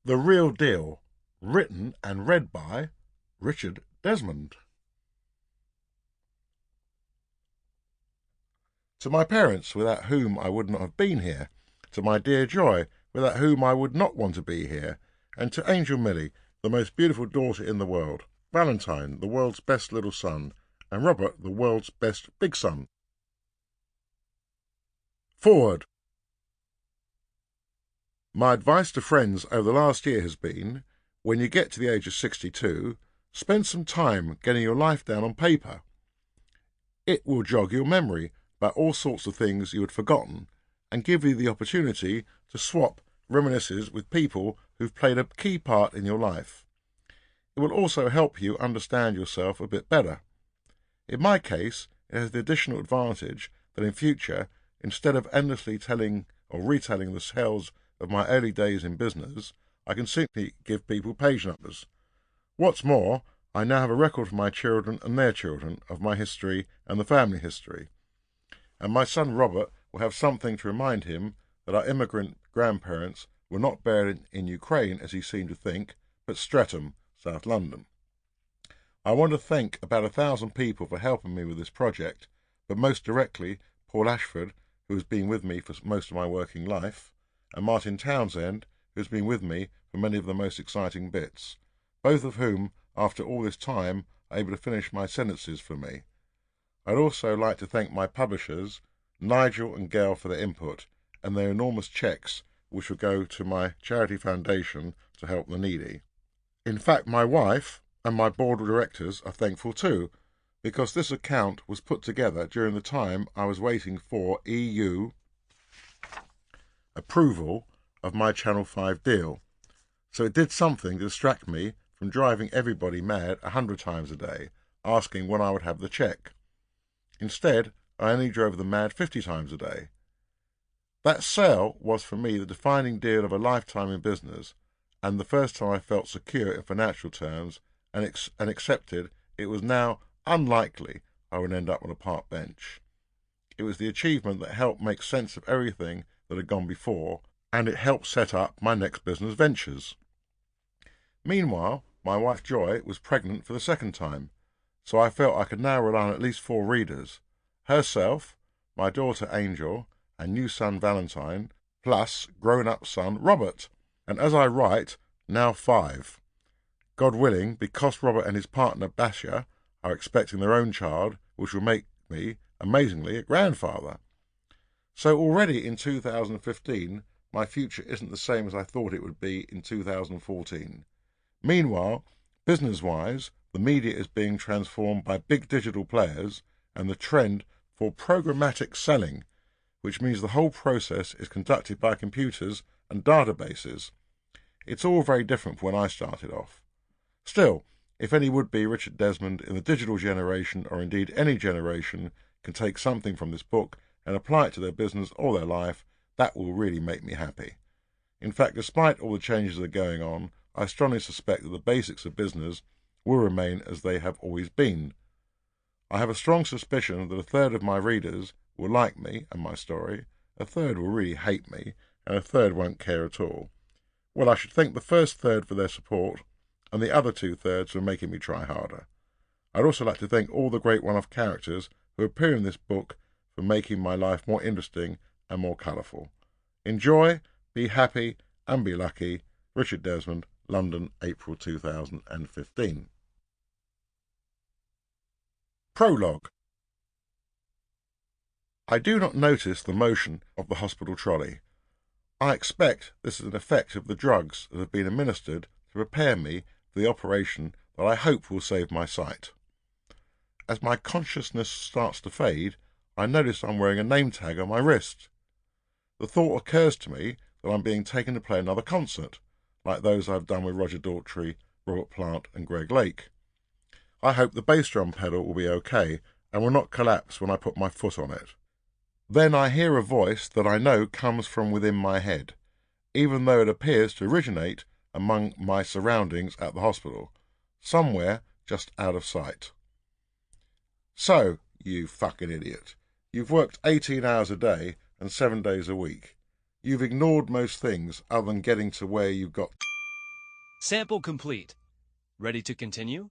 The Real Deal, written and read by Richard Desmond. To my parents, without whom I would not have been here, to my dear Joy, without whom I would not want to be here, and to Angel Millie, the most beautiful daughter in the world, Valentine, the world's best little son, and Robert, the world's best big son. Forward. My advice to friends over the last year has been, when you get to the age of 62, spend some time getting your life down on paper. It will jog your memory about all sorts of things you had forgotten and give you the opportunity to swap reminiscences with people who've played a key part in your life. It will also help you understand yourself a bit better. In my case, it has the additional advantage that in future, instead of endlessly telling or retelling the tales of my early days in business, I can simply give people page numbers. What's more, I now have a record for my children and their children of my history and the family history. And my son Robert will have something to remind him that our immigrant grandparents were not buried in Ukraine, as he seemed to think, but Streatham, South London. I want to thank about 1,000 people for helping me with this project, but most directly Paul Ashford, who has been with me for most of my working life, and Martin Townsend, who has been with me for many of the most exciting bits, both of whom, after all this time, are able to finish my sentences for me. I'd also like to thank my publishers, Nigel and Gail, for their input and their enormous cheques, which will go to my charity foundation to help the needy. In fact, my wife and my board of directors are thankful too, because this account was put together during the time I was waiting for EU approval of my Channel 5 deal, so it did something to distract me from driving everybody mad 100 times a day, asking when I would have the cheque. Instead, I only drove them mad 50 times a day. That sale was for me the defining deal of a lifetime in business, and the first time I felt secure in financial terms and accepted it was now unlikely I would end up on a park bench. It was the achievement that helped make sense of everything that had gone before, and it helped set up my next business ventures. Meanwhile, my wife Joy was pregnant for the second time, so I felt I could now rely on at least 4 readers: herself, my daughter Angel, and new son Valentine, plus grown-up son Robert, and as I write, now 5. God willing, because Robert and his partner Basha are expecting their own child, which will make me, amazingly, a grandfather. So already in 2015, my future isn't the same as I thought it would be in 2014. Meanwhile, business-wise, the media is being transformed by big digital players and the trend for programmatic selling, which means the whole process is conducted by computers and databases. It's all very different from when I started off. Still, if any would-be Richard Desmond in the digital generation, or indeed any generation, can take something from this book and apply it to their business or their life, that will really make me happy. In fact, despite all the changes that are going on, I strongly suspect that the basics of business will remain as they have always been. I have a strong suspicion that 1/3 of my readers will like me and my story, 1/3 will really hate me, and 1/3 won't care at all. Well, I should thank the first 1/3 for their support, and the other 2/3 for making me try harder. I'd also like to thank all the great one-off characters who appear in this book for making my life more interesting and more colourful. Enjoy, be happy, and be lucky. Richard Desmond, London, April 2015. Prologue. I do not notice the motion of the hospital trolley. I expect this is an effect of the drugs that have been administered to prepare me for the operation that I hope will save my sight. As my consciousness starts to fade, I notice I'm wearing a name tag on my wrist. The thought occurs to me that I'm being taken to play another concert, like those I've done with Roger Daltrey, Robert Plant and Greg Lake. I hope the bass drum pedal will be okay and will not collapse when I put my foot on it. Then I hear a voice that I know comes from within my head, even though it appears to originate among my surroundings at the hospital, somewhere just out of sight. So, you fucking idiot, you've worked 18 hours a day and 7 days a week. You've ignored most things other than getting to where you've got Sample complete. Ready to continue?